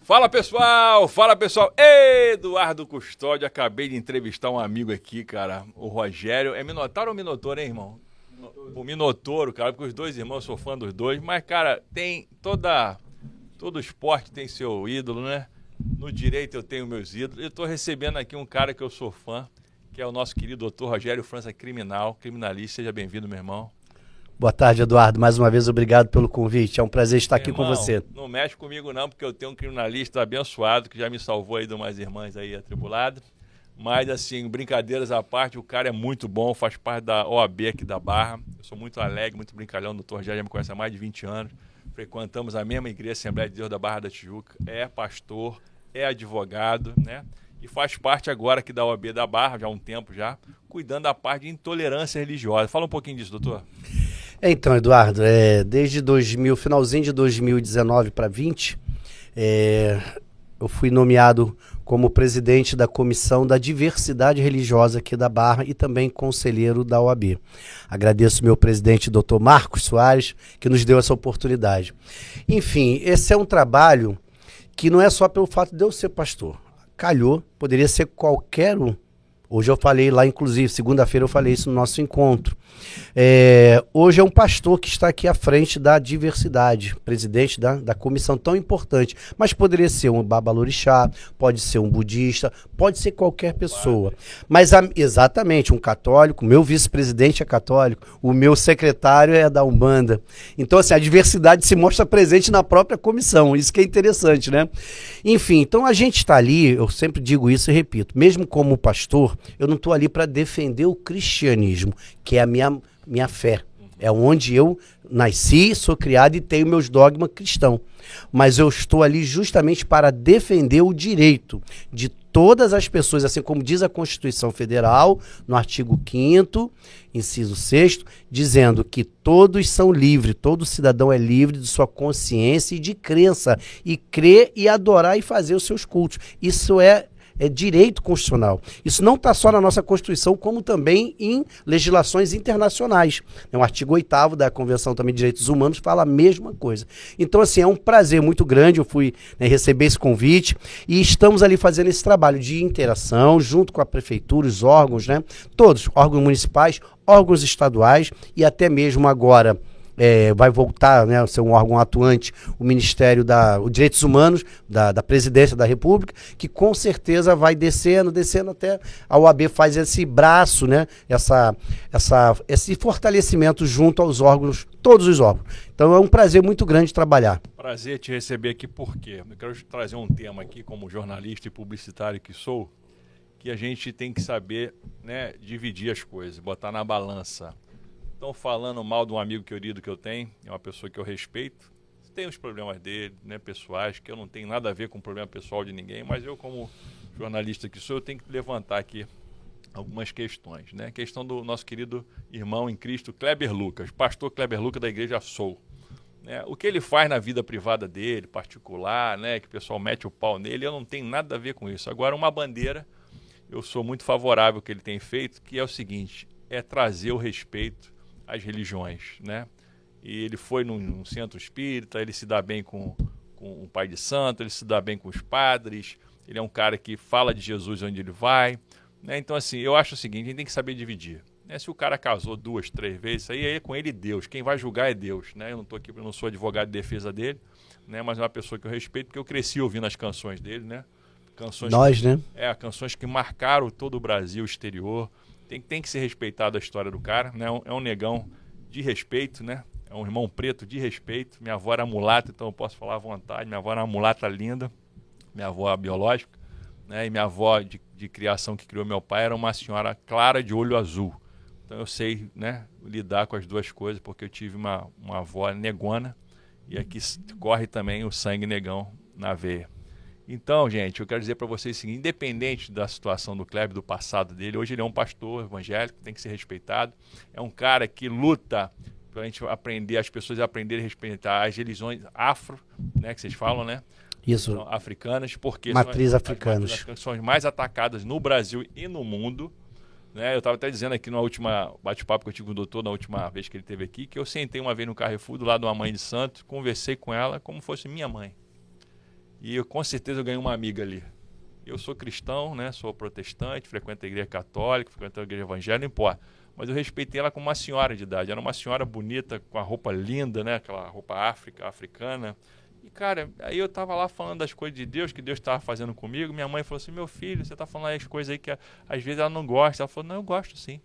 Fala pessoal, Eduardo Custódio, acabei de entrevistar um amigo aqui, cara, o Rogério, é Minotauro ou Minotouro, hein, irmão? O Minotouro, cara, porque os dois irmãos, eu sou fã dos dois, mas, cara, tem todo esporte tem seu ídolo, né? No direito eu tenho meus ídolos, eu tô recebendo aqui um cara que eu sou fã, que é o nosso querido doutor Rogério França, criminalista, seja bem-vindo, meu irmão. Boa tarde, Eduardo. Mais uma vez, obrigado pelo convite. É um prazer estar aqui com você. Não mexe comigo não, porque eu tenho um criminalista abençoado que já me salvou aí de umas irmãs aí atribuladas. Mas, assim, brincadeiras à parte, o cara é muito bom, faz parte da OAB aqui da Barra. Eu sou muito alegre, muito brincalhão. O doutor Rogério já me conhece há mais de 20 anos. Frequentamos a mesma igreja, Assembleia de Deus da Barra da Tijuca. É pastor, é advogado, né? E faz parte agora aqui da OAB da Barra, já há um tempo já, cuidando da parte de intolerância religiosa. Fala um pouquinho disso, doutor. Então, Eduardo, desde finalzinho de 2019 para 20, eu fui nomeado como presidente da Comissão da Diversidade Religiosa aqui da Barra e também conselheiro da OAB. Agradeço meu presidente, doutor Marcos Soares, que nos deu essa oportunidade. Enfim, esse é um trabalho que não é só pelo fato de eu ser pastor. Calhou, poderia ser qualquer um. Hoje eu falei lá, inclusive, segunda-feira eu falei isso no nosso encontro. Hoje é um pastor que está aqui à frente da diversidade, presidente da comissão tão importante. Mas poderia ser um babalorixá, pode ser um budista, pode ser qualquer pessoa. Mas, exatamente, um católico, meu vice-presidente é católico, o meu secretário é da Umbanda. Então, assim, a diversidade se mostra presente na própria comissão, isso que é interessante, né? Enfim, então a gente está ali, eu sempre digo isso e repito, mesmo como pastor, eu não estou ali para defender o cristianismo, que é a minha fé. É onde eu nasci, sou criado e tenho meus dogmas cristãos. Mas eu estou ali justamente para defender o direito de todas as pessoas, assim como diz a Constituição Federal, no artigo 5º, inciso 6º, dizendo que todos são livres, todo cidadão é livre de sua consciência e de crença, e crer e adorar e fazer os seus cultos. Isso é direito constitucional. Isso não está só na nossa Constituição, como também em legislações internacionais. O artigo 8º da Convenção também de Direitos Humanos fala a mesma coisa. Então, assim, é um prazer muito grande, eu fui receber esse convite e estamos ali fazendo esse trabalho de interação junto com a prefeitura, os órgãos, né? Todos, órgãos municipais, órgãos estaduais e até mesmo agora vai voltar, né, a ser um órgão atuante, o Ministério dos Direitos Humanos, da Presidência da República, que com certeza vai descendo até a OAB faz esse braço, né, esse fortalecimento junto aos órgãos, todos os órgãos. Então é um prazer muito grande trabalhar. Prazer te receber aqui, por quê? Eu quero trazer um tema aqui, como jornalista e publicitário que sou, que a gente tem que saber, né, dividir as coisas, botar na balança. Estão falando mal de um amigo querido que eu tenho, é uma pessoa que eu respeito. Tem os problemas dele, né, pessoais, que eu não tenho nada a ver com o problema pessoal de ninguém, mas eu, como jornalista que sou, eu tenho que levantar aqui algumas questões, né? A questão do nosso querido irmão em Cristo, Kleber Lucas, pastor Kleber Lucas da Igreja Soul. Né? O que ele faz na vida privada dele, particular, né, que o pessoal mete o pau nele, eu não tenho nada a ver com isso. Agora, uma bandeira, eu sou muito favorável ao que ele tem feito, que é o seguinte, é trazer o respeito as religiões, né? E ele foi num centro espírita, ele se dá bem com o pai de santo, ele se dá bem com os padres, ele é um cara que fala de Jesus onde ele vai, né? Então, assim, eu acho o seguinte, a gente tem que saber dividir, né? Se o cara casou 2, 3 vezes, aí é com ele Deus, quem vai julgar é Deus, né? Eu não sou advogado de defesa dele, né? Mas é uma pessoa que eu respeito, porque eu cresci ouvindo as canções dele, né? Canções que marcaram todo o Brasil, o exterior. Tem que ser respeitado a história do cara, né? É um negão de respeito, né? É um irmão preto de respeito. Minha avó era mulata, então eu posso falar à vontade. Minha avó era uma mulata linda, minha avó biológica, né? E minha avó de criação que criou meu pai era uma senhora clara de olho azul. Então eu sei, né, lidar com as duas coisas, porque eu tive uma avó negona e aqui corre também o sangue negão na veia. Então, gente, eu quero dizer para vocês o seguinte, independente da situação do Kleber, do passado dele, hoje ele é um pastor evangélico, tem que ser respeitado, é um cara que luta para a gente aprender, as pessoas aprenderem a respeitar as religiões afro, né, que vocês falam, né? Isso. São africanas, porque matriz africanas. São as mais atacadas no Brasil e no mundo, né? Eu estava até dizendo aqui no último bate-papo que eu tive com o doutor, na última vez que ele esteve aqui, que eu sentei uma vez no Carrefour, do lado de uma mãe de santo, conversei com ela como fosse minha mãe. E eu, com certeza eu ganhei uma amiga ali. Eu sou cristão, né? Sou protestante, frequento a igreja católica, frequento a igreja evangélica, não importa. Mas eu respeitei ela como uma senhora de idade. Era uma senhora bonita, com a roupa linda, né? Aquela roupa africana. E, cara, aí eu tava lá falando das coisas de Deus, que Deus estava fazendo comigo. Minha mãe falou assim, meu filho, você tá falando aí as coisas aí que às vezes ela não gosta. Ela falou, não, eu gosto sim.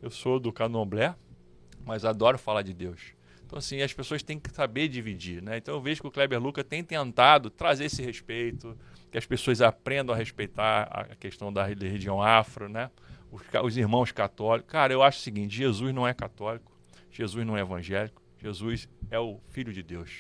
Eu sou do candomblé, mas adoro falar de Deus. Então, assim, as pessoas têm que saber dividir, né? Então, eu vejo que o Kleber Lucas tem tentado trazer esse respeito, que as pessoas aprendam a respeitar a questão da religião afro, né? Os irmãos católicos. Cara, eu acho o seguinte, Jesus não é católico, Jesus não é evangélico, Jesus é o Filho de Deus.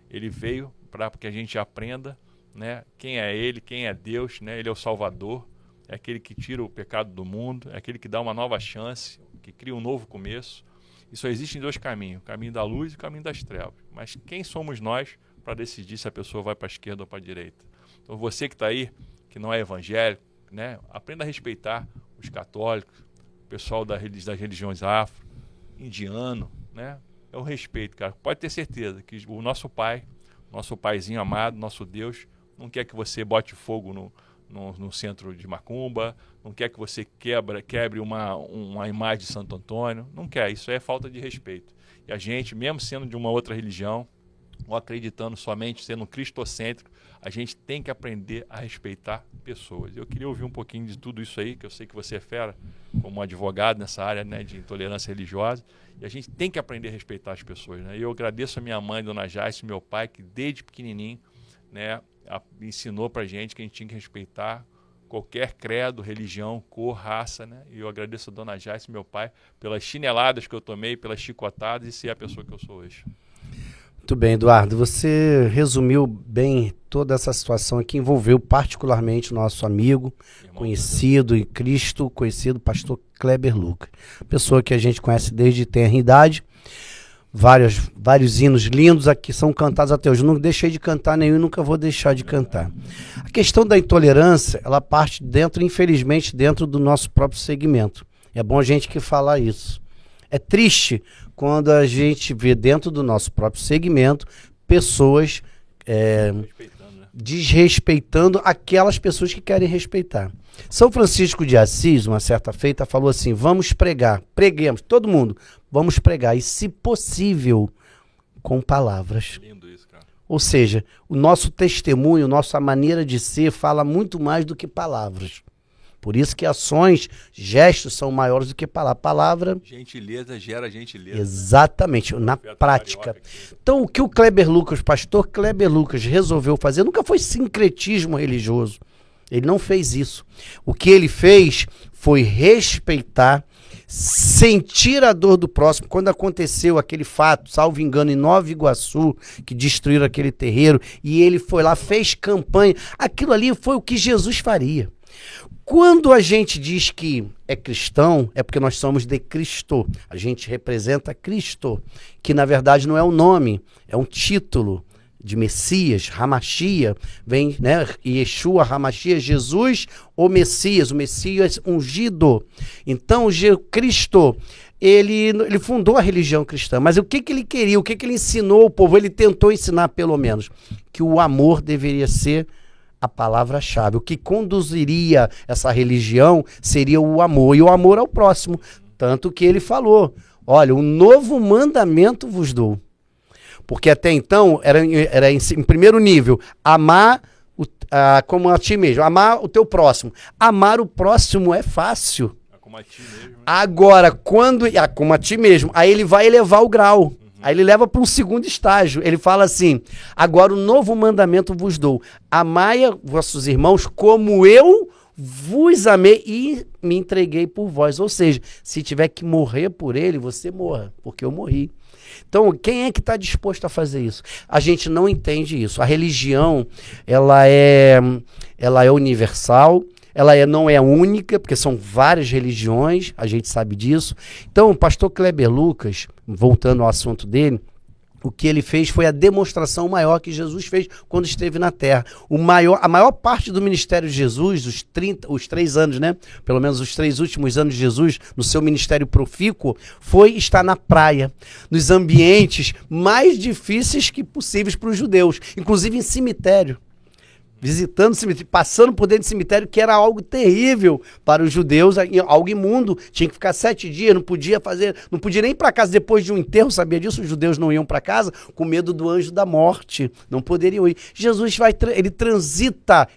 Ele veio para que a gente aprenda, né, quem é Ele, quem é Deus, né? Ele é o Salvador, é aquele que tira o pecado do mundo, é aquele que dá uma nova chance, que cria um novo começo. E só existem dois caminhos, o caminho da luz e o caminho das trevas. Mas quem somos nós para decidir se a pessoa vai para a esquerda ou para a direita? Então você que está aí, que não é evangélico, né, aprenda a respeitar os católicos, o pessoal das religiões afro, indiano, né? É o respeito, cara. Pode ter certeza que o nosso pai, nosso paizinho amado, nosso Deus, não quer que você bote fogo no centro de macumba, não quer que você quebre uma imagem de Santo Antônio, não quer, isso é falta de respeito. E a gente, mesmo sendo de uma outra religião, ou acreditando somente, sendo cristocêntrico, a gente tem que aprender a respeitar pessoas. Eu queria ouvir um pouquinho de tudo isso aí, que eu sei que você é fera, como advogado nessa área, né, de intolerância religiosa, e a gente tem que aprender a respeitar as pessoas, né? E eu agradeço a minha mãe, Dona Jaice, meu pai, que desde pequenininho, né, ensinou pra gente que a gente tinha que respeitar qualquer credo, religião, cor, raça, né? E eu agradeço a Dona Jaice, meu pai, pelas chineladas que eu tomei, pelas chicotadas e ser a pessoa que eu sou hoje. Muito bem, Eduardo. Você resumiu bem toda essa situação que envolveu particularmente o nosso amigo, conhecido em Cristo, conhecido pastor Kleber Lucas. Pessoa que a gente conhece desde tenra idade. Vários hinos lindos aqui são cantados até hoje. Eu não deixei de cantar nenhum e nunca vou deixar de cantar. A questão da intolerância, ela parte infelizmente, dentro do nosso próprio segmento. É bom a gente que falar isso. É triste quando a gente vê dentro do nosso próprio segmento pessoas desrespeitando aquelas pessoas que querem respeitar. São Francisco de Assis, uma certa feita, falou assim, vamos pregar, preguemos, todo mundo, vamos pregar, e se possível, com palavras. Lindo isso, cara. Ou seja, o nosso testemunho, nossa maneira de ser, fala muito mais do que palavras. Por isso que ações, gestos são maiores do que palavra. Palavra... Gentileza gera gentileza. Exatamente, na prática. Então, o que o Kleber Lucas, pastor Kleber Lucas, resolveu fazer nunca foi sincretismo religioso. Ele não fez isso. O que ele fez foi respeitar, sentir a dor do próximo. Quando aconteceu aquele fato, salvo engano, em Nova Iguaçu, que destruíram aquele terreiro, e ele foi lá, fez campanha, aquilo ali foi o que Jesus faria. Quando a gente diz que é cristão, é porque nós somos de Cristo. A gente representa Cristo, que na verdade não é um nome, é um título de Messias, Hamashia, vem, né, Yeshua, Hamashia, Jesus, o Messias ungido. Então, Cristo, ele fundou a religião cristã, mas o que ele queria, o que ele ensinou ao povo? Ele tentou ensinar, pelo menos, que o amor deveria ser a palavra-chave. O que conduziria essa religião seria o amor, e o amor ao próximo. Tanto que ele falou, olha, um novo mandamento vos dou. Porque até então, era em primeiro nível, amar como a ti mesmo, amar o teu próximo. Amar o próximo é fácil. Como a ti mesmo. Né? Agora, como a ti mesmo, aí ele vai elevar o grau. Aí ele leva para um segundo estágio. Ele fala assim, agora o novo mandamento vos dou. Amai a vossos irmãos como eu vos amei e me entreguei por vós. Ou seja, se tiver que morrer por ele, você morra, porque eu morri. Então, quem é que está disposto a fazer isso? A gente não entende isso. A religião, ela é universal, não é única, porque são várias religiões, a gente sabe disso. Então, o pastor Kleber Lucas, voltando ao assunto dele, o que ele fez foi a demonstração maior que Jesus fez quando esteve na Terra. A maior parte do ministério de Jesus, os 3 anos, né? Pelo menos os 3 últimos anos de Jesus, no seu ministério profícuo, foi estar na praia, nos ambientes mais difíceis que possíveis para os judeus, inclusive em cemitério. visitando o cemitério, passando por dentro do cemitério, que era algo terrível para os judeus, algo imundo. Tinha que ficar 7 dias, não podia nem ir para casa depois de um enterro, sabia disso? Os judeus não iam para casa com medo do anjo da morte, não poderiam ir. Jesus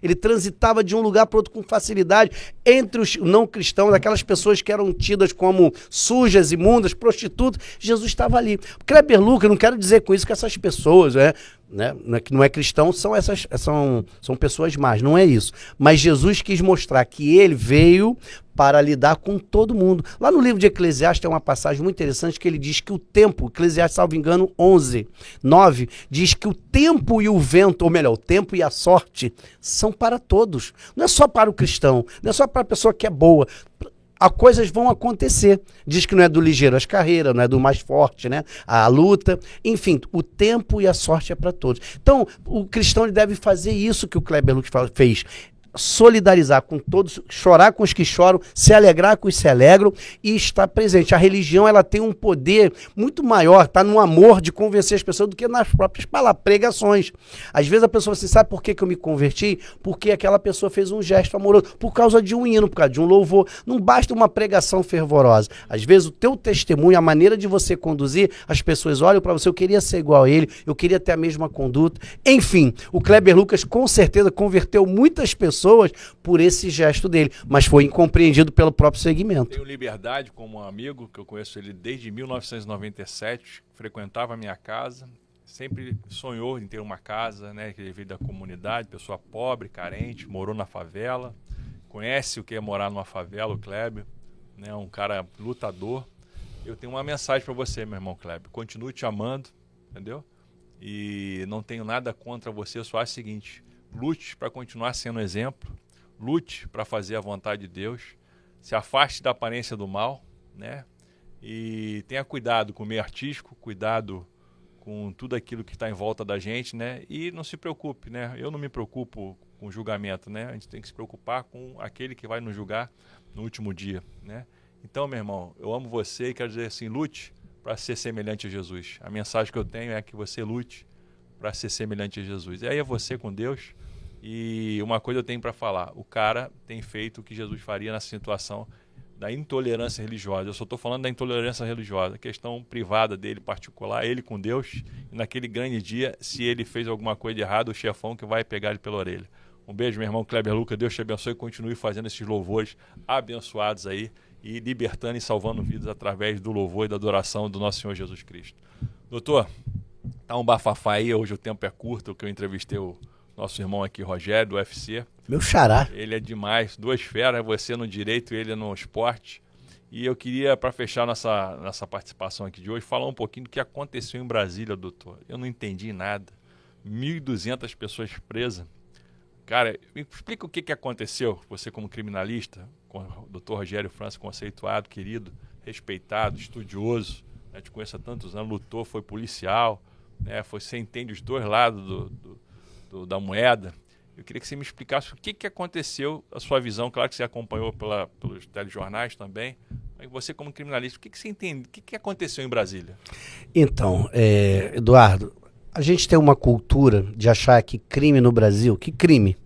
ele transitava de um lugar para outro com facilidade entre os não cristãos, aquelas pessoas que eram tidas como sujas, imundas, prostitutas. Jesus estava ali. Kleber Lucas, eu não quero dizer com isso que essas pessoas, que não é cristão, são pessoas más, não é isso. Mas Jesus quis mostrar que ele veio para lidar com todo mundo. Lá no livro de Eclesiastes tem uma passagem muito interessante que ele diz que o tempo, Eclesiastes, salvo engano, 11:9, diz que o tempo e o vento, ou melhor, o tempo e a sorte são para todos. Não é só para o cristão, não é só para a pessoa que é boa. As coisas vão acontecer. Diz que não é do ligeiro as carreiras, não é do mais forte, né? A luta. Enfim, o tempo e a sorte é para todos. Então, o cristão ele deve fazer isso que o Kleber Lucas fez. Solidarizar com todos, chorar com os que choram, se alegrar com os que se alegram e estar presente. A religião ela tem um poder muito maior, está no amor de convencer as pessoas do que nas próprias palavras, pregações. Às vezes a pessoa assim, sabe por que eu me converti? Porque aquela pessoa fez um gesto amoroso, por causa de um hino, por causa de um louvor. Não basta uma pregação fervorosa. Às vezes o teu testemunho, a maneira de você conduzir, as pessoas olham para você, eu queria ser igual a ele, eu queria ter a mesma conduta. Enfim, o Kleber Lucas com certeza converteu muitas pessoas por esse gesto dele, mas foi incompreendido pelo próprio segmento. Tenho Liberdade como um amigo, que eu conheço ele desde 1997, frequentava a minha casa, sempre sonhou em ter uma casa, né, que ele veio da comunidade, pessoa pobre, carente, morou na favela, conhece o que é morar numa favela, o Kleber, né, um cara lutador. Eu tenho uma mensagem para você, meu irmão Kleber, continuo te amando, entendeu? E não tenho nada contra você, eu só acho o seguinte: lute para continuar sendo exemplo, lute para fazer a vontade de Deus, se afaste da aparência do mal, né? E tenha cuidado com o meio artístico, cuidado com tudo aquilo que está em volta da gente, né? E não se preocupe, né? Eu não me preocupo com julgamento, né? A gente tem que se preocupar com aquele que vai nos julgar no último dia, né? Então, meu irmão, eu amo você e quero dizer assim, lute para ser semelhante a Jesus. A mensagem que eu tenho é que você lute para ser semelhante a Jesus. E aí é você com Deus. E uma coisa eu tenho para falar: o cara tem feito o que Jesus faria na situação da intolerância religiosa. Eu só estou falando da intolerância religiosa, a questão privada dele, particular, ele com Deus. E naquele grande dia, se ele fez alguma coisa de errado, o chefão que vai pegar ele pela orelha. Um beijo, meu irmão Kleber Lucas. Deus te abençoe e continue fazendo esses louvores abençoados aí e libertando e salvando vidas através do louvor e da adoração do nosso Senhor Jesus Cristo. Doutor, tá um bafafá aí, hoje o tempo é curto, que eu entrevistei o nosso irmão aqui, Rogério, do UFC. Meu xará. Ele é demais, duas feras, você no direito, ele no esporte. E eu queria, para fechar nossa participação aqui de hoje, falar um pouquinho do que aconteceu em Brasília, doutor. Eu não entendi nada. 1.200 pessoas presas. Cara, me explica o que aconteceu, você como criminalista, com o doutor Rogério França, conceituado, querido, respeitado, estudioso, né, te conheço há tantos anos, lutou, foi policial, né, você entende os dois lados da moeda. Eu queria que você me explicasse o que aconteceu, a sua visão, claro que você acompanhou pelos telejornais também, mas você como criminalista, o que você entende, o que aconteceu em Brasília? Então, Eduardo, a gente tem uma cultura de achar que crime no Brasil, que crime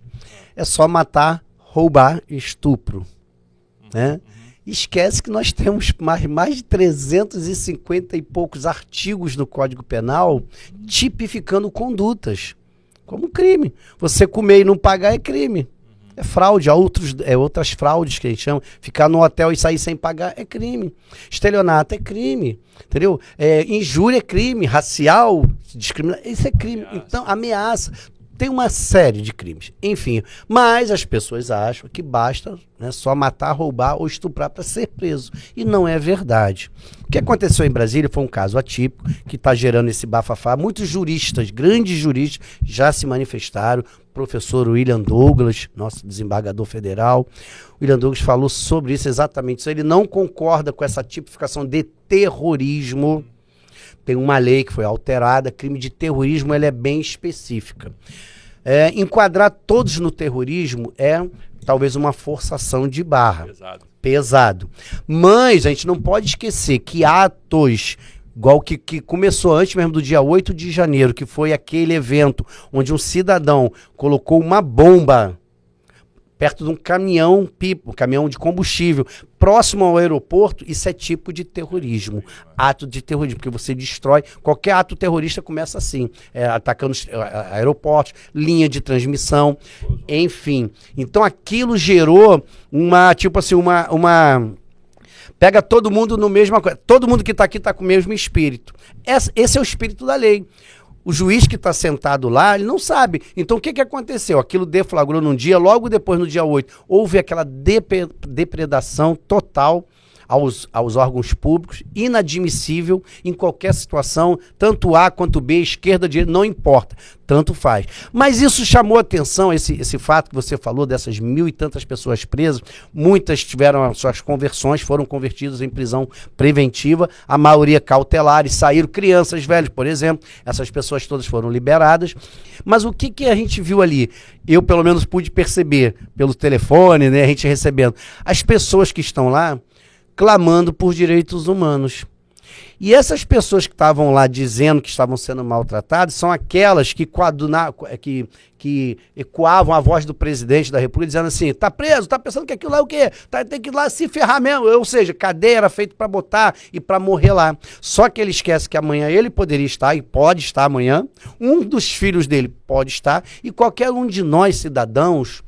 é só matar, roubar e estupro, né? Esquece que nós temos mais de 350 e poucos artigos no Código Penal tipificando condutas como crime. Você comer e não pagar é crime. É fraude, outras fraudes que a gente chama. Ficar no hotel e sair sem pagar é crime. Estelionato é crime, entendeu? Injúria é crime, racial, discriminação, isso é crime. Então, ameaça. Tem uma série de crimes. Enfim, mas as pessoas acham que basta, né, só matar, roubar ou estuprar para ser preso. E não é verdade. O que aconteceu em Brasília foi um caso atípico que está gerando esse bafafá. Muitos juristas, grandes juristas, já se manifestaram. Professor William Douglas, nosso desembargador federal. O William Douglas falou sobre isso, exatamente isso. Ele não concorda com essa tipificação de terrorismo. Tem uma lei que foi alterada, crime de terrorismo, ela é bem específica. Enquadrar todos no terrorismo é talvez uma forçação de barra. Pesado. Mas a gente não pode esquecer que atos igual que começou antes mesmo do dia 8 de janeiro, que foi aquele evento onde um cidadão colocou uma bomba perto de um caminhão um caminhão de combustível, próximo ao aeroporto. Isso é tipo de terrorismo, ato de terrorismo, porque você destrói, qualquer ato terrorista começa assim, atacando aeroportos, linha de transmissão, enfim. Então aquilo gerou pega todo mundo no mesmo coisa, todo mundo que está aqui está com o mesmo espírito. Esse é o espírito da lei. O juiz que está sentado lá, ele não sabe. Então, o que aconteceu? Aquilo deflagrou num dia, logo depois, no dia 8, houve aquela depredação total aos órgãos públicos, inadmissível em qualquer situação, tanto A quanto B, esquerda, direita, não importa, tanto faz. Mas isso chamou atenção, esse fato que você falou, dessas 1.000 e tantas pessoas presas, muitas tiveram as suas conversões, foram convertidas em prisão preventiva, a maioria cautelar, e saíram crianças, velhos, por exemplo, essas pessoas todas foram liberadas. Mas o que a gente viu ali? Eu, pelo menos, pude perceber pelo telefone, né, a gente recebendo, as pessoas que estão lá clamando por direitos humanos. E essas pessoas que estavam lá dizendo que estavam sendo maltratadas são aquelas que ecoavam a voz do presidente da República dizendo assim, tá preso, tá pensando que aquilo lá é o quê? Tem que ir lá se ferrar mesmo. Ou seja, cadeia era feita para botar e para morrer lá. Só que ele esquece que amanhã ele poderia estar, e pode estar amanhã, um dos filhos dele pode estar, e qualquer um de nós, cidadãos,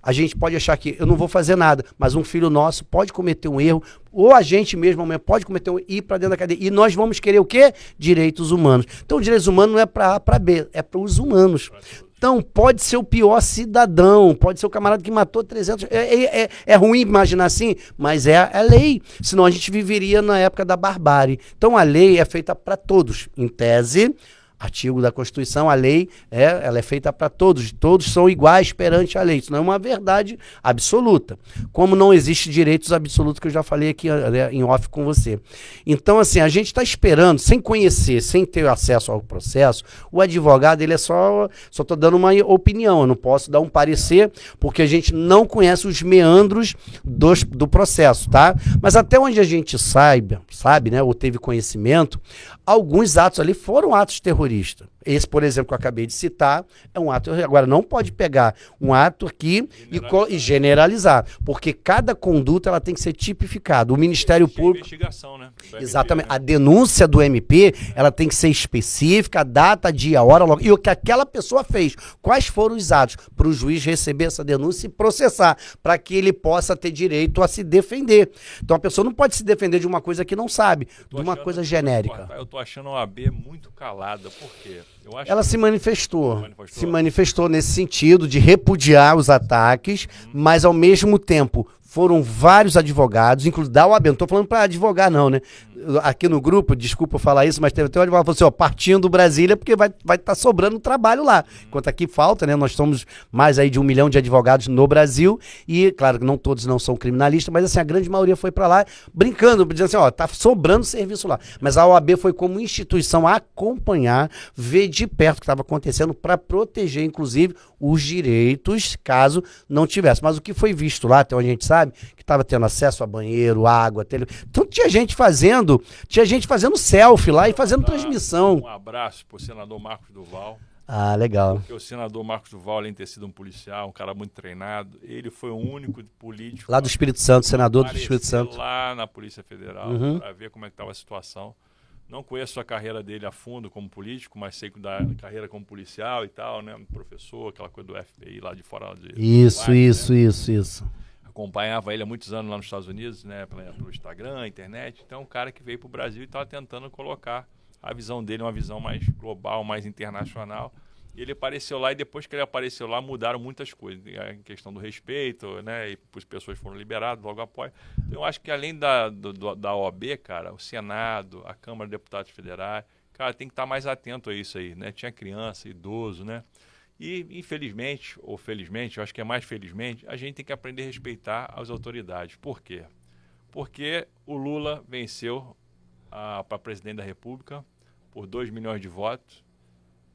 a gente pode achar que eu não vou fazer nada, mas um filho nosso pode cometer um erro, ou a gente mesmo amanhã pode cometer um erro e ir para dentro da cadeia. E nós vamos querer o quê? Direitos humanos. Então, direitos humanos não é para A, para B, é para os humanos. Então, pode ser o pior cidadão, pode ser o camarada que matou 300... É ruim imaginar assim, mas é a lei. Senão a gente viveria na época da barbárie. Então, a lei é feita para todos, em tese. Artigo da Constituição, a lei ela é feita para todos são iguais perante a lei. Isso não é uma verdade absoluta. Como não existe direitos absolutos, que eu já falei aqui em off com você. Então, assim, a gente está esperando, sem conhecer, sem ter acesso ao processo, o advogado, ele só estou dando uma opinião, eu não posso dar um parecer, porque a gente não conhece os meandros do processo, tá? Mas até onde a gente sabe, né, ou teve conhecimento, alguns atos ali foram atos terroristas. Esse, por exemplo, que eu acabei de citar, é um ato. Agora, não pode pegar um ato aqui e generalizar, porque cada conduta ela tem que ser tipificada. O Ministério Público... Investigação, né? Exatamente. A denúncia do MP, ela tem que ser específica, a data, dia, hora, logo, e o que aquela pessoa fez. Quais foram os atos para o juiz receber essa denúncia e processar, para que ele possa ter direito a se defender. Então, a pessoa não pode se defender de uma coisa que não sabe, de uma coisa genérica. Eu tô achando a OAB muito calada, por quê? Ela se manifestou nesse sentido de repudiar os ataques, mas ao mesmo tempo foram vários advogados, inclusive da OAB, não estou falando para advogar não, né? Aqui no grupo, desculpa falar isso, mas teve até um advogado que falou assim, ó, partindo Brasília, porque vai estar sobrando trabalho lá. Enquanto aqui falta, né? Nós somos mais aí de 1 milhão de advogados no Brasil, e claro que não todos não são criminalistas, mas assim, a grande maioria foi para lá, brincando, dizendo assim, ó, tá sobrando serviço lá. Mas a OAB foi como instituição a acompanhar, ver de perto o que estava acontecendo, para proteger, inclusive, os direitos, caso não tivesse. Mas o que foi visto lá, até onde a gente sabe, que estava tendo acesso a banheiro, água, então tinha gente fazendo selfie lá e fazendo transmissão. Um abraço pro senador Marcos Duval. Ah, legal. Porque o senador Marcos Duval, além de ter sido um policial, um cara muito treinado, ele foi o único político... Lá do Espírito Santo, senador do Espírito Santo. Lá na Polícia Federal, para ver como é que estava a situação. Não conheço a carreira dele a fundo como político, mas sei da carreira como policial e tal, né? Professor, aquela coisa do FBI lá de fora. Isso. Acompanhava ele há muitos anos lá nos Estados Unidos, né? Pelo Instagram, internet. Então, um cara que veio para o Brasil e estava tentando colocar a visão dele, uma visão mais global, mais internacional. E ele apareceu lá, e depois que ele apareceu lá, mudaram muitas coisas. A questão do respeito, né? E as pessoas foram liberadas logo após. Então, eu acho que além da OAB, cara, o Senado, a Câmara de Deputados Federais, cara, tem que estar mais atento a isso aí, né? Tinha criança, idoso, né? E, infelizmente, ou felizmente, eu acho que é mais felizmente, a gente tem que aprender a respeitar as autoridades. Por quê? Porque o Lula venceu para presidente da República por 2 milhões de votos,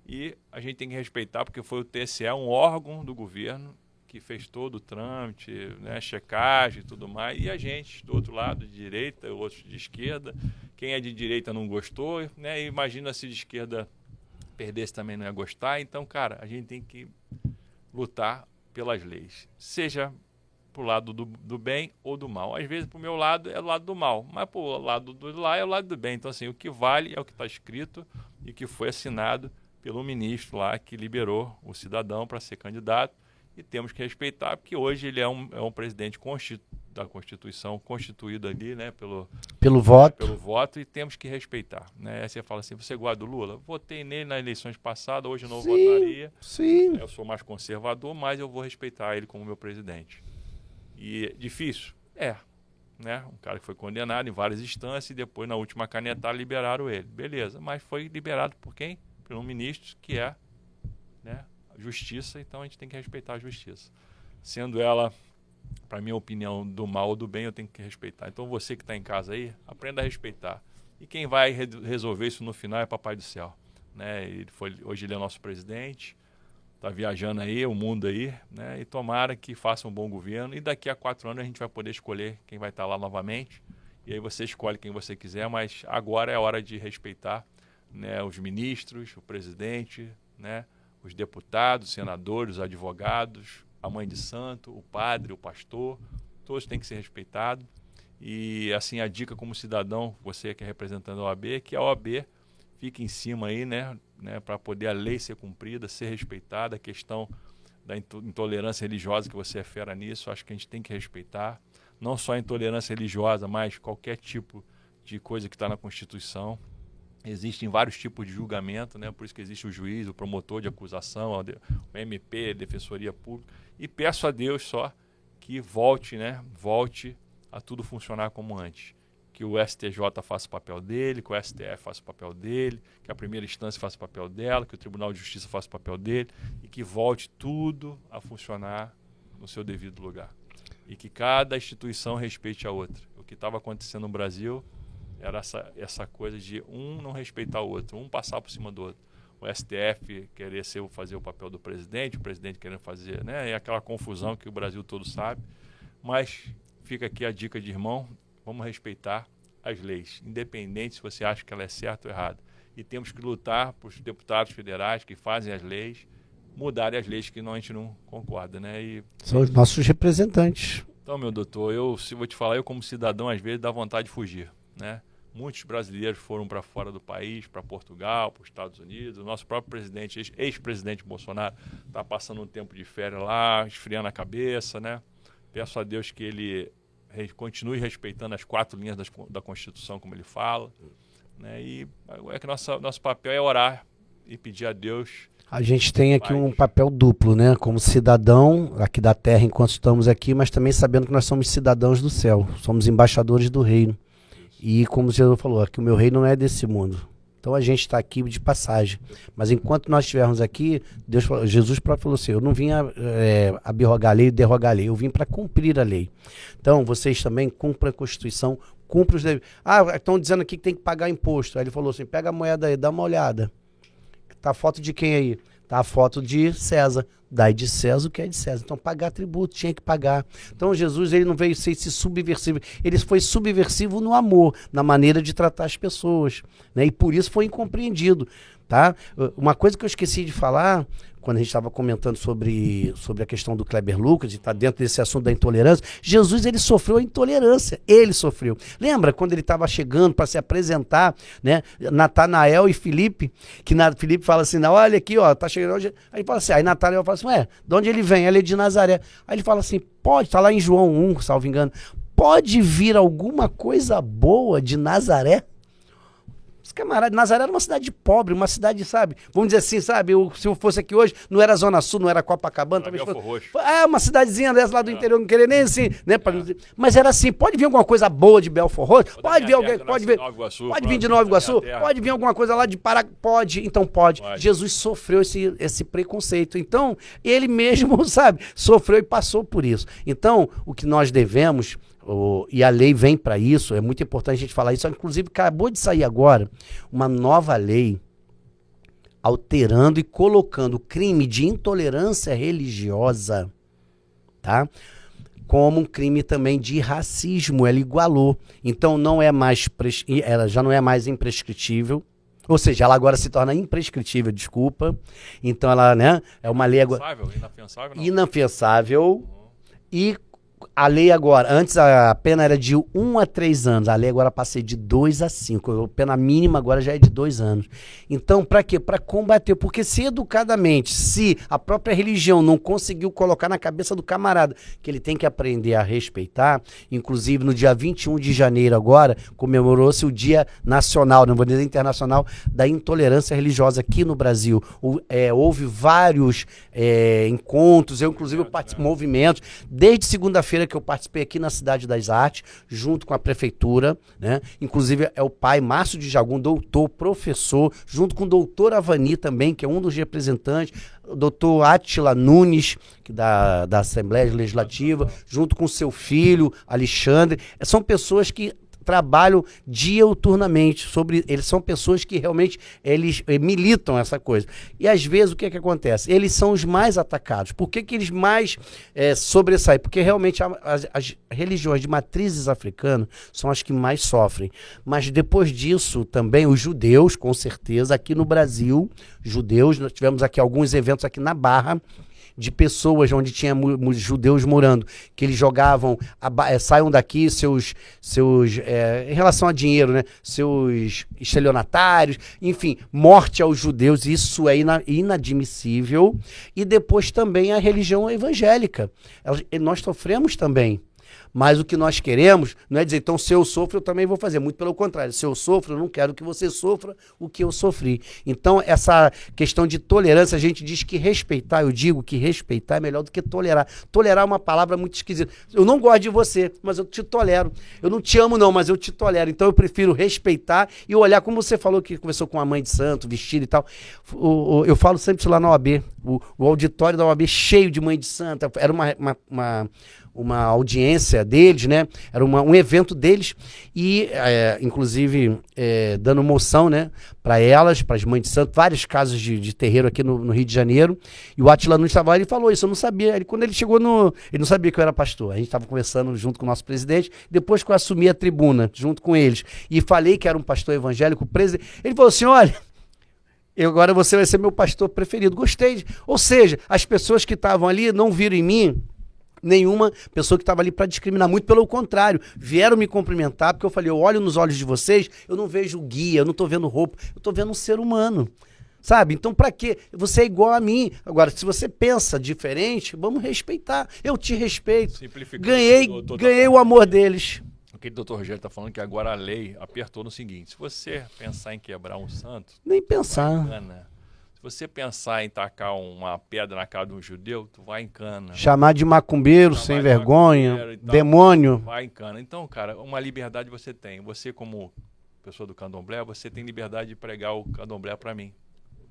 e a gente tem que respeitar porque foi o TSE, um órgão do governo, que fez todo o trâmite, né, checagem e tudo mais, e a gente, do outro lado, de direita, outros de esquerda. Quem é de direita não gostou, né? E imagina se de esquerda perdesse também não ia gostar. Então, cara, a gente tem que lutar pelas leis, seja pro lado do bem ou do mal. Às vezes, pro meu lado, é o lado do mal, mas pro lado do lá é o lado do bem. Então, assim, o que vale é o que está escrito e que foi assinado pelo ministro lá que liberou o cidadão para ser candidato, e temos que respeitar, porque hoje ele é um presidente da Constituição, constituído ali, né, pelo voto, e temos que respeitar, né? Aí você fala assim, você gosta do Lula? Votei nele nas eleições passadas, hoje eu não votaria. Sim. Eu sou mais conservador, mas eu vou respeitar ele como meu presidente. E difícil? Né? Um cara que foi condenado em várias instâncias e depois, na última canetada, liberaram ele. Beleza, mas foi liberado por quem? Por um ministro que é, né, a justiça, então a gente tem que respeitar a justiça. Sendo ela, para minha opinião, do mal ou do bem, eu tenho que respeitar. Então você que está em casa aí, aprenda a respeitar. E quem vai resolver isso no final é Papai do Céu. Né? Hoje ele é nosso presidente, está viajando aí, o mundo aí, né? E tomara que faça um bom governo. E daqui a 4 anos a gente vai poder escolher quem vai estar lá novamente. E aí você escolhe quem você quiser, mas agora é a hora de respeitar, né, os ministros, o presidente, né, os deputados, senadores, os advogados, a mãe de santo, o padre, o pastor, todos têm que ser respeitados. E assim, a dica como cidadão, você que é representando a OAB, é que a OAB fique em cima aí, né, para poder a lei ser cumprida, ser respeitada. A questão da intolerância religiosa, que você é fera nisso, acho que a gente tem que respeitar. Não só a intolerância religiosa, mas qualquer tipo de coisa que está na Constituição. Existem vários tipos de julgamento, né? Por isso que existe o juiz, o promotor de acusação, o MP, a Defensoria Pública. E peço a Deus só que volte a tudo funcionar como antes. Que o STJ faça o papel dele, que o STF faça o papel dele, que a primeira instância faça o papel dela, que o Tribunal de Justiça faça o papel dele, e que volte tudo a funcionar no seu devido lugar. E que cada instituição respeite a outra. O que estava acontecendo no Brasil era essa coisa de um não respeitar o outro, um passar por cima do outro. O STF querer fazer o papel do presidente, o presidente querendo fazer, né? É aquela confusão que o Brasil todo sabe. Mas fica aqui a dica de irmão, vamos respeitar as leis, independente se você acha que ela é certa ou errada. E temos que lutar para os deputados federais que fazem as leis, mudarem as leis que a gente não concorda, né? São os nossos representantes. Então, meu doutor, se vou te falar, eu como cidadão, às vezes dá vontade de fugir, né? Muitos brasileiros foram para fora do país, para Portugal, para os Estados Unidos. O nosso próprio presidente, ex-presidente Bolsonaro, está passando um tempo de férias lá, esfriando a cabeça, né? Peço a Deus que ele continue respeitando as 4 linhas da Constituição, como ele fala, né? E é que nosso papel é orar e pedir a Deus. A gente tem aqui um papel duplo, né? Como cidadão aqui da terra enquanto estamos aqui, mas também sabendo que nós somos cidadãos do céu, somos embaixadores do reino. E como o Jesus falou, aqui o meu reino não é desse mundo. Então a gente está aqui de passagem. Mas enquanto nós estivermos aqui, Jesus próprio falou assim, eu não vim abrogar a lei e derrogar a lei, eu vim para cumprir a lei. Então vocês também cumprem a Constituição, cumprem os deveres. Estão dizendo aqui que tem que pagar imposto. Aí ele falou assim, pega a moeda aí, dá uma olhada. Tá a foto de quem aí? Tá a foto de César. Dai de César o que é de César. Então pagar tributo, tinha que pagar. Então Jesus, ele não veio ser esse subversivo. Ele foi subversivo no amor, na maneira de tratar as pessoas, né? E por isso foi incompreendido, tá? Uma coisa que eu esqueci de falar, quando a gente estava comentando sobre a questão do Kleber Lucas, de estar dentro desse assunto da intolerância, Jesus, ele sofreu a intolerância, ele sofreu. Lembra quando ele estava chegando para se apresentar, né? Natanael e Filipe, Filipe fala assim, olha aqui, ó, tá chegando hoje. Aí fala assim, aí Natanael fala assim, de onde ele vem? Ele é de Nazaré. Aí ele fala assim, tá lá em João 1, salvo engano, pode vir alguma coisa boa de Nazaré? Camarada, Nazaré era uma cidade pobre, uma cidade, sabe, vamos dizer assim, sabe, se eu fosse aqui hoje, não era Zona Sul, não era Copacabana, talvez fosse, uma cidadezinha dessa lá do interior, não querer nem assim, né, mas era assim, pode vir alguma coisa boa de Belfort Roxo, pode vir alguém, pode vir de Nova Iguaçu, pode vir alguma coisa lá de Pará, pode, então pode. Jesus sofreu esse preconceito, então, ele mesmo, sabe, sofreu e passou por isso. Então, o que nós devemos, e a lei vem para isso, é muito importante a gente falar isso, inclusive acabou de sair agora uma nova lei alterando e colocando o crime de intolerância religiosa tá? Como um crime também de racismo, ela igualou. Então não é mais ela já não é mais imprescritível. Ou seja, ela agora se torna imprescritível, desculpa. Então ela, né, é uma lei agora inafiançável, não. Inafiançável. E a lei agora, antes a pena era de 1 a 3 anos, a lei agora passei de 2 a 5, a pena mínima agora já é de 2 anos. Então, para quê? Para combater, porque se educadamente, se a própria religião não conseguiu colocar na cabeça do camarada que ele tem que aprender a respeitar, inclusive no dia 21 de janeiro agora, comemorou-se o Dia Nacional, não vou dizer internacional, da intolerância religiosa aqui no Brasil. Houve vários encontros, eu inclusive movimentos, desde segunda-feira que eu participei aqui na Cidade das Artes, junto com a prefeitura, né? Inclusive é o pai Márcio de Jagum, doutor, professor, junto com o doutor Avani também, que é um dos representantes, o doutor Átila Nunes, que da Assembleia Legislativa, junto com seu filho, Alexandre. São pessoas que trabalham diuturnamente eles são pessoas que realmente eles militam essa coisa. E às vezes o que acontece? Eles são os mais atacados. Por que eles mais sobressaem? Porque realmente as religiões de matrizes africanas são as que mais sofrem. Mas depois disso também os judeus, com certeza, aqui no Brasil, judeus, nós tivemos aqui alguns eventos aqui na Barra, de pessoas onde tinha judeus morando, que eles jogavam, saiam daqui em relação a dinheiro, né? Seus estelionatários, enfim, morte aos judeus, isso é inadmissível. E depois também a religião evangélica. Nós sofremos também. Mas o que nós queremos não é dizer, então se eu sofro, eu também vou fazer. Muito pelo contrário, se eu sofro, eu não quero que você sofra o que eu sofri. Então, essa questão de tolerância, a gente diz que respeitar, eu digo que respeitar é melhor do que tolerar. Tolerar é uma palavra muito esquisita. Eu não gosto de você, mas eu te tolero. Eu não te amo não, mas eu te tolero. Então eu prefiro respeitar e olhar, como você falou que conversou com a mãe de santo, vestido e tal. Eu falo sempre lá na OAB, o auditório da OAB cheio de mãe de santo. Era uma audiência deles, né? Era um evento deles e, inclusive, dando moção, né? Para elas, para as mães de santo, vários casos de terreiro aqui no Rio de Janeiro. E o Átila Nunes estava lá, ele falou isso, eu não sabia. Quando ele chegou ele não sabia que eu era pastor. A gente estava conversando junto com o nosso presidente, depois que eu assumi a tribuna, junto com eles, e falei que era um pastor evangélico, ele falou assim, olha, agora você vai ser meu pastor preferido. Gostei. Ou seja, as pessoas que estavam ali não viram em mim nenhuma pessoa que estava ali para discriminar, muito pelo contrário, vieram me cumprimentar, porque eu falei, eu olho nos olhos de vocês, eu não vejo guia, eu não estou vendo roupa, eu estou vendo um ser humano, sabe? Então para quê? Você é igual a mim. Agora, se você pensa diferente, vamos respeitar, eu te respeito, ganhei o amor deles. O que o doutor Rogério está falando que agora a lei apertou no seguinte, se você pensar em quebrar um santo, nem pensar. Se você pensar em tacar uma pedra na cara de um judeu, tu vai em cana. Chamar de macumbeiro, sem vergonha, então, demônio. Vai em cana. Então, cara, uma liberdade você tem. Você, como pessoa do candomblé, você tem liberdade de pregar o candomblé para mim.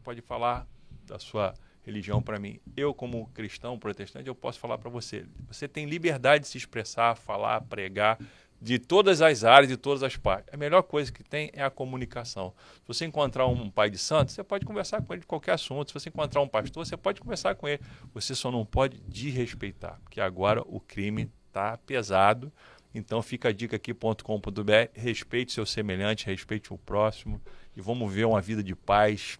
Pode falar da sua religião para mim. Eu, como cristão, protestante, eu posso falar para você. Você tem liberdade de se expressar, falar, pregar, de todas as áreas, de todas as partes. A melhor coisa que tem é a comunicação. Se você encontrar um pai de santo, você pode conversar com ele de qualquer assunto. Se você encontrar um pastor, você pode conversar com ele. Você só não pode desrespeitar, porque agora o crime está pesado. Então fica a dica aqui, .com.br, respeite seu semelhante, respeite o próximo e vamos ver uma vida de paz.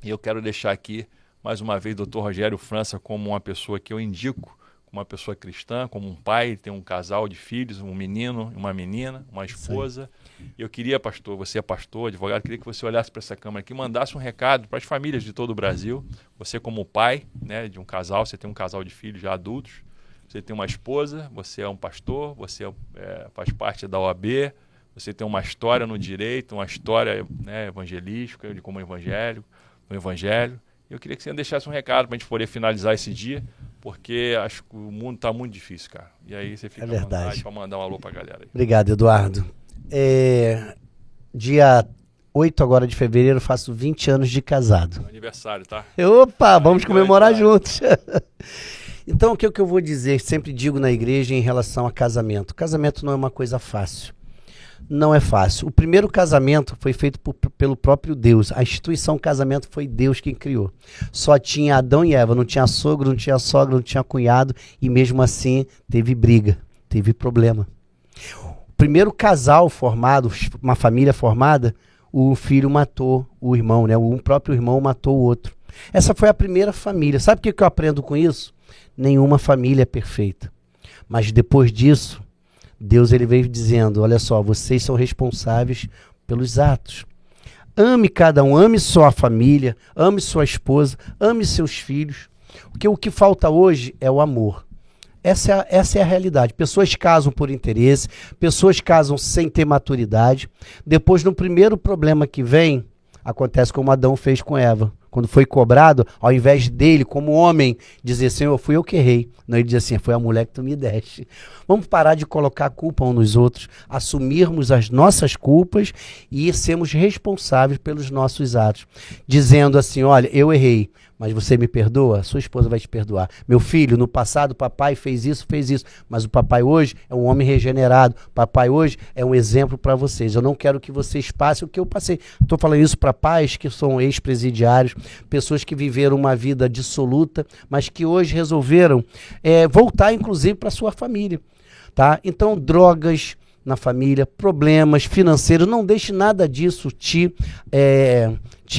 E eu quero deixar aqui, mais uma vez, o Dr. Rogério França como uma pessoa que eu indico, uma pessoa cristã, como um pai, tem um casal de filhos, um menino, uma menina, uma esposa. E eu queria, pastor, você é pastor, advogado, queria que você olhasse para essa câmera aqui e mandasse um recado para as famílias de todo o Brasil. Você como pai, né, de um casal, você tem um casal de filhos já adultos, você tem uma esposa, você é um pastor, você faz parte da OAB, você tem uma história no direito, uma história, né, evangelística, de como evangélico, no evangelho. Eu queria que você deixasse um recado para a gente poder finalizar esse dia, porque acho que o mundo está muito difícil, cara. E aí você fica à vontade para mandar um alô para a galera aí. Obrigado, Eduardo. Dia 8 agora de fevereiro, faço 20 anos de casado. Meu aniversário, tá? Opa, vamos comemorar juntos. Então, o que eu vou dizer, sempre digo na igreja em relação a casamento. Casamento não é uma coisa fácil. Não é fácil. O primeiro casamento foi feito pelo próprio Deus. A instituição casamento foi Deus quem criou. Só tinha Adão e Eva, não tinha sogro, não tinha sogra, não tinha cunhado, e mesmo assim teve briga, teve problema. O primeiro casal formado, uma família formada, o filho matou o irmão, né? Um próprio irmão matou o outro. Essa foi a primeira família. Sabe o que eu aprendo com isso? Nenhuma família é perfeita. Mas depois disso, Deus ele veio dizendo, olha só, vocês são responsáveis pelos atos. Ame cada um, ame sua família, ame sua esposa, ame seus filhos. Porque o que falta hoje é o amor. Essa é a realidade. Pessoas casam por interesse, pessoas casam sem ter maturidade. Depois, no primeiro problema que vem, acontece como Adão fez com Eva. Quando foi cobrado, ao invés dele, como homem, dizer, Senhor, fui eu que errei. Não, ele diz assim, foi a mulher que tu me deste. Vamos parar de colocar a culpa uns nos outros, assumirmos as nossas culpas e sermos responsáveis pelos nossos atos. Dizendo assim, olha, eu errei, mas você me perdoa? Sua esposa vai te perdoar. Meu filho, no passado o papai fez isso, mas o papai hoje é um homem regenerado. O papai hoje é um exemplo para vocês. Eu não quero que vocês passem o que eu passei. Estou falando isso para pais que são ex-presidiários, pessoas que viveram uma vida dissoluta, mas que hoje resolveram voltar, inclusive, para sua família. Tá? Então, drogas na família, problemas financeiros, não deixe nada disso te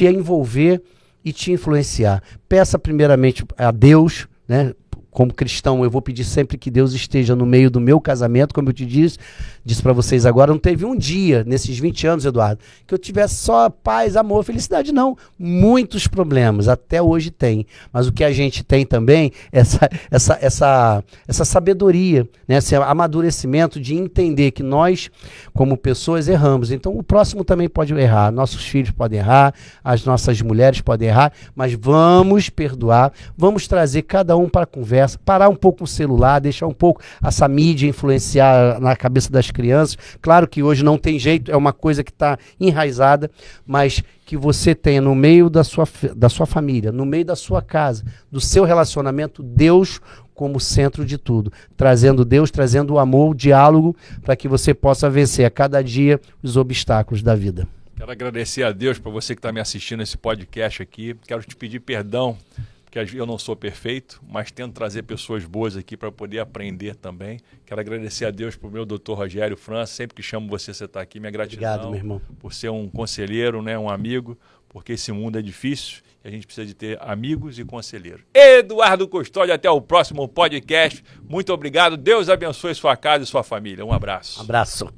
envolver e te influenciar. Peça primeiramente a Deus, né? Como cristão, eu vou pedir sempre que Deus esteja no meio do meu casamento, como eu te disse para vocês agora, não teve um dia, nesses 20 anos, Eduardo, que eu tivesse só paz, amor, felicidade, não. Muitos problemas, até hoje tem. Mas o que a gente tem também é essa sabedoria, né? Esse amadurecimento de entender que nós, como pessoas, erramos. Então, o próximo também pode errar, nossos filhos podem errar, as nossas mulheres podem errar, mas vamos perdoar, vamos trazer cada um para a conversa, parar um pouco o celular, deixar um pouco essa mídia influenciar na cabeça das crianças. Claro que hoje não tem jeito, é uma coisa que está enraizada, mas que você tenha no meio da sua família, no meio da sua casa, do seu relacionamento, Deus como centro de tudo. Trazendo Deus, trazendo o amor, o diálogo, para que você possa vencer a cada dia os obstáculos da vida. Quero agradecer a Deus por você que está me assistindo esse podcast aqui. Quero te pedir perdão, porque eu não sou perfeito, mas tento trazer pessoas boas aqui para poder aprender também. Quero agradecer a Deus por meu doutor Rogério França, sempre que chamo você está aqui, minha gratidão. Obrigado, meu irmão. Por ser um conselheiro, né, um amigo, porque esse mundo é difícil e a gente precisa de ter amigos e conselheiros. Eduardo Custódio, até o próximo podcast. Muito obrigado, Deus abençoe sua casa e sua família. Um abraço. Abraço.